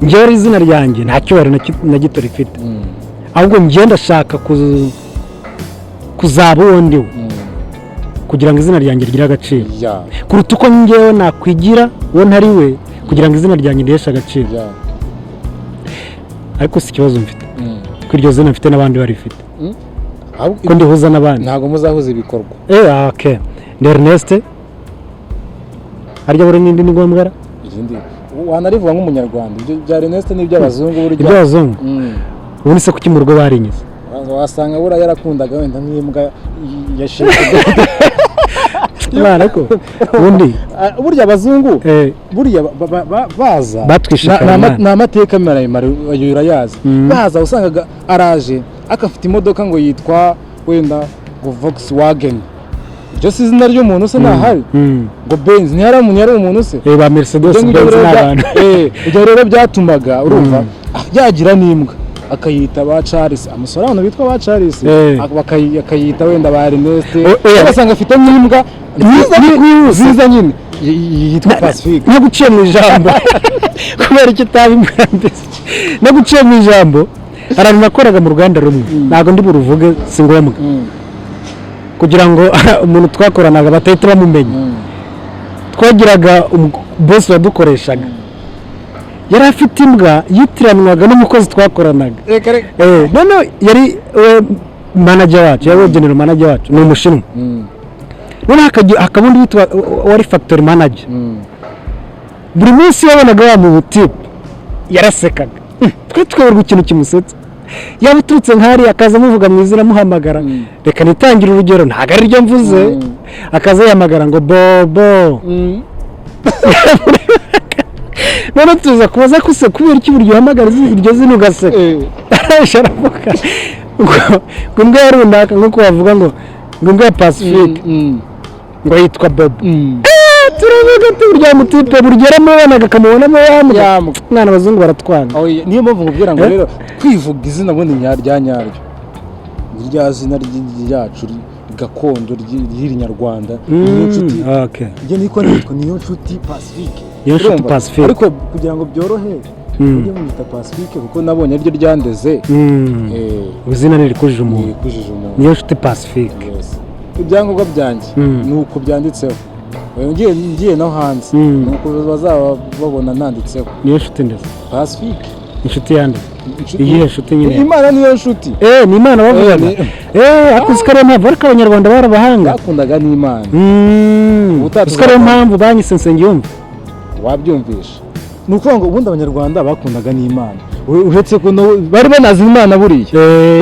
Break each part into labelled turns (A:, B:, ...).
A: njyewe izina ryanjye nta cyubahiro na gito rifite ahubwo njye ndashaka kuzaba uwo ndiwe kugira ngo izina ryanjye rigire agaciro kuruta uko njyewe nakwigira uwo ntari we kugira ngo izina ryanjye riheshe agaciro ariko si ikibazo mfite ko iryo zina mfite n'abandi barifite ko ndihuza n'abandi
B: ntabwo muzahuza ibikorwa
A: okay ni Ernest harya buri n'indi ni ngombwa
B: izindi wanarivuga nk'umunyarwanda ibyo bya Ernest n'iby'abazungu burya
A: iby'abazungu ubu se kuki mu rugo barinyize
B: wasanga bura yarakundaga wenda nk'imbwa yashimye
A: Imana ko ubundi
B: burya abazungu burya baza
A: batwishaka
B: na mateka maremare urayazi baza usangaga araje akafite imodoka ngo yitwa wenda ngo Volkswagen ibyo si izina ry'umuntu se ntahari ngo Benz ntiyari umuntu se
A: ba Mercedes Benz n'abantu
B: ibyo rero byatumaga urumva yagira n'imbwa akayita ba Charles amusora abantu bitwa ba Charles akayita wenda ba Ernest basanga afite n'imbwa ziza nyine yitwa Pacifique
A: no guciye mu ijambo kubera icyo tabimbambese no guciye mu ijambo arana nakoraga mu Rwanda rumwe ntago ndi buruvuge si ngombwa kugira ngo umuntu twakoranaga batahita bamumenya twagiraga boss wadukoreshaga yari afite imbwa yitiranwaga n'umukozi twakoranaga none yari manager wacu yari general manager wacu ni umushinwa none hakabundi witwa wari factory manager buri munsi yabonaga wa mu butipe yarasekaga twitwerwa ikintu kimusetsa yaba uturutse nk'ari akaza amuvuga mu izina amuhamagara reka nitangire urugero ntabwo ari ryo mvuze akaza yamagara ngo bobo none tuza kubaza kuse kubera iki buryo uhamagara iryo zina ugaseka aravuga ngo mbwa runaka nk'uko bavuga ngo mbwa Pacifique ngo yitwa bobo turavuga turya mutipe burgeramo banaga kamubonamo yamwe mwana abazungu baratwana
B: niyo mpamvu nkubwira ngo rero kwivuga izina bundi nyaryo rya zina ryacu gakondo ry'irinyarwanda niyo nshuti njye niko nitwa niyo nshuti Pacifique
A: niyo nshuti Pacifique
B: ariko kugira ngo byorohe ujye mwita Pacifique kuko nabonye aryo ryandeze
A: ubuzina nirikujije umuntu niyo nshuti Pacifique
B: ibyangombwa byanjye nuko byanditseho ngiye no hanze nuko bazaba babona nanditseho
A: niyo nshuti ndetse
B: Pacifique
A: inshuti yande iyihe nshuti nyine
B: Imana niyo nshuti
A: ni Imana bavugaga akuzikare mpamvu ariko abanyarwanda barabahanga
B: bakundaga n'Imana
A: uzikare mpamvu banyise Nsengiyumva
B: wabyumvisha nuko ngo ubundi abanyarwanda bakundaga n'Imana uretse ko bari banazi Imana buriya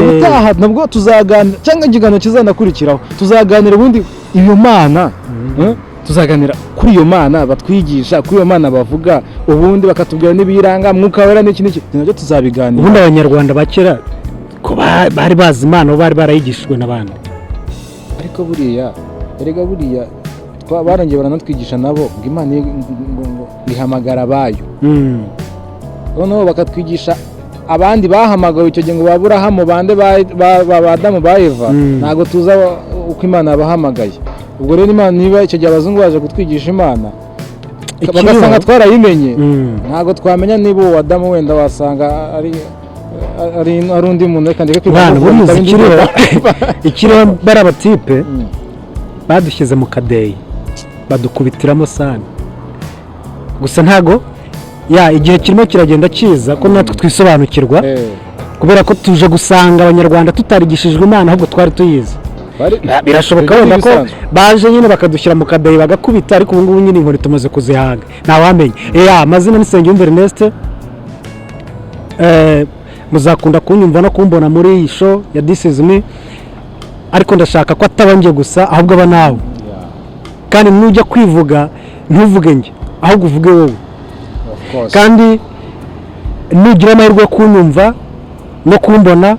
B: ubutaha nabwo tuzaganira cyangwa igigano kizanakurikiraho tuzaganira ubundi iyo Mana tuzaganira kuri iyo Mana batwigisha kuri iyo Mana bavuga ubundi bakatubwira n'ibiranga mwuka wera n'iki nabyo tuzabiganira
A: ubundi abanyarwanda bakera ko bari bazi Imana bari barayigishijwe n'abandi
B: ariko buriya erega buriya barangiye baranatwigisha nabo ngo Imana ihamagara abayo noneho bakatwigisha abandi bahamagawe icyo gihe ngo ba Aburahamu bande ba Adamu ba Eva ntago tuza uko Imana yabahamagaye ubwo rero Imana niba icyo gihe abazungu baje kutwigisha Imana bagasanga twarayimenye ntago twamenya niba uwo Adamu wenda wasanga ari undi muntu reka ndeke
A: kwivuga ikiriho bari abatipe badushyize mu kadeyi badukubitiramo sana gusa ntago igihe kirimo kiragenda kiza ko natwe twisobanukirwa kubera ko tuje gusanga abanyarwanda tutarigishijwe Imana ahubwo twari tuyizi birashoboka wenda ko baje nyine bakadushyira mu kadeyi bagakubita ariko ubu ngubu nyine inkoni tumaze kuzihaga ntawamenye amazina ni Nsengiyumva Ernest muzakunda kunyumva no kumbona muri iyi show ya This Is Me ariko ndashaka ko atabanje gusa ahubwo aba nawe kandi nujya kwivuga ntuvuge njye ahubwo uvuge wowe kandi nugira amahirwe yo kunyumva no kumbona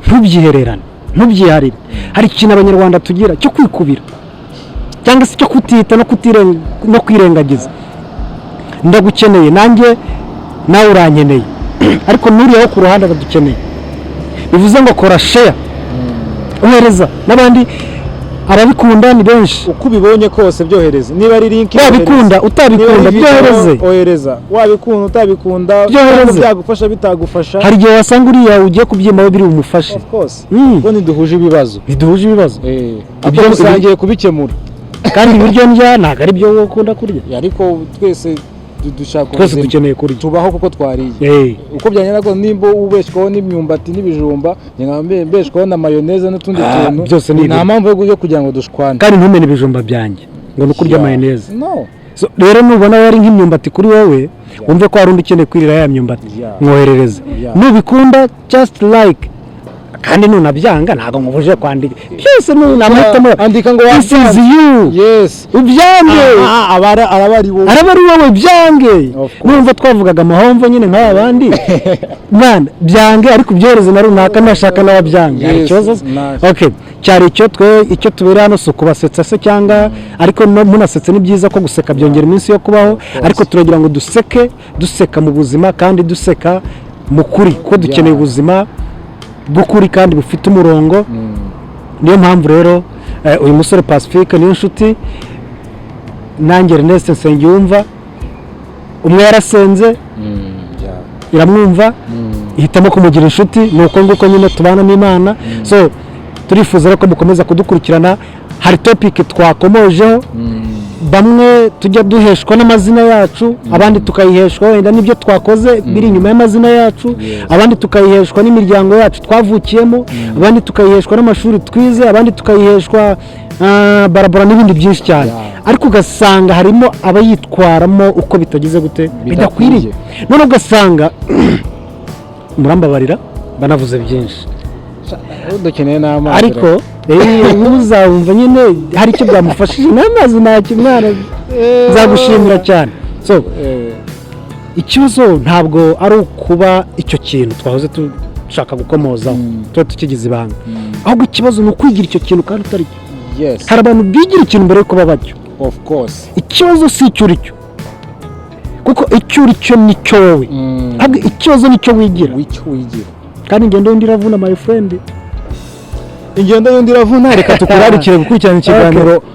A: ntubyihererane ntubyiharire hari ikintu abanyarwanda tugira cyo kwikubira cyangwa se cyo kutita no kwirengagiza ndagukeneye nanjye nawe urankeneye ariko nuriyeho ku ruhande badukeneye bivuze ngo kora share ohereza n'abandi ababikunda ni benshi.
B: uko ubibonye kose byohereze, niba ari link
A: wabikunda utabikunda byohereze,
B: ohereza, wabikunda utabikunda
A: byohereze,
B: byagufasha bitagufasha.
A: hari igihe wasanga uriya ugiye kubyimba biri bumufashe.
B: Of course ubwo ntiduhuje ibibazo, ibyo musangiye kubikemura.
A: kandi ibiryo ndya ntabwo ari byo wowe ukunda kurya,
B: ariko twese dushaka
A: twese dukeneye kurya,
B: tubaho kuko twariye. uko byanyarago nimba ubeshwaho n'imyumbati n'ibijumba, mbeshwaho na mayoneze n'utundi tuntu,
A: byose ni
B: nta mpamvu yo kugira ngo dushwane.
A: kandi ntumene ibijumba byanjye ngo nukurya mayoneze.
B: No.
A: So rero nubona yari nk'imyumbati kuri wowe, wumve ko hari undi ukeneye kwirira ya myumbati, mwoherereze. Nubikunda just like, kandi nunabyanga ntabwo mubuje kwandika, byose namahitamo.
B: Andika ngo
A: this is you.
B: Yes,
A: ubyange
B: araba ari
A: wowe byange. Numva twavugaga amahomvo nyine nk'aba bandi mwana byange, ariko ubyohereze na runaka nashaka n'ababyange. Hari ikibazo. Okay, cyari icyo tubera hano, so kubasetsa se cyangwa, ariko munasetse ni byiza ko guseka byongera iminsi yo kubaho, ariko turagira ngo duseka mu buzima, kandi duseka mu kuri, ko dukeneye ubuzima bw'ukuri kandi bufite umurongo. Niyo mpamvu rero uyu musore Pacifique niyo nshuti, nanjye Ernest Nsengiyumva, umwe yarasenze iramwumva, ihitamo kumugira inshuti, ni uko nguko nyine tubana n'Imana. So turifuza ko mukomeza kudukurikirana. Hari topic twakomojeho, bamwe tujya duheshwa n'amazina yacu, abandi tukayiheshwa wenda n'ibyo twakoze biri inyuma y'amazina yacu, abandi tukayiheshwa n'imiryango yacu twavukiyemo, abandi tukayiheshwa n'amashuri twize, abandi tukayiheshwa barabara n'ibindi byinshi cyane. Ariko ugasanga harimo abayitwaramo uko bitagize gute, bidakwiriye. None ugasanga murambabarira banavuze byinshi,
B: dukeneye n'amazi,
A: ariko uzawumva nyine hari icyo byamufashije, n'amazi ntacyo mwana, nzagushimira cyane. So ikibazo ntabwo ari ukuba icyo kintu twahoze dushaka gukomozaho tuba tukigize ibanga, ahubwo ikibazo ni ukwigira icyo kintu kandi utari cyo. Hari abantu bigira ikintu mbere yo kuba bacyo.
B: Of course
A: ikibazo si icyo uri cyo, kuko icyo uri cyo ni cyo wowe, ahubwo ikibazo ni cyo wigira. Kandi ingendo y'undi iravuna, my friend, ingendo y'undi iravuna. Reka tukurarikire gukurikirana ikiganiro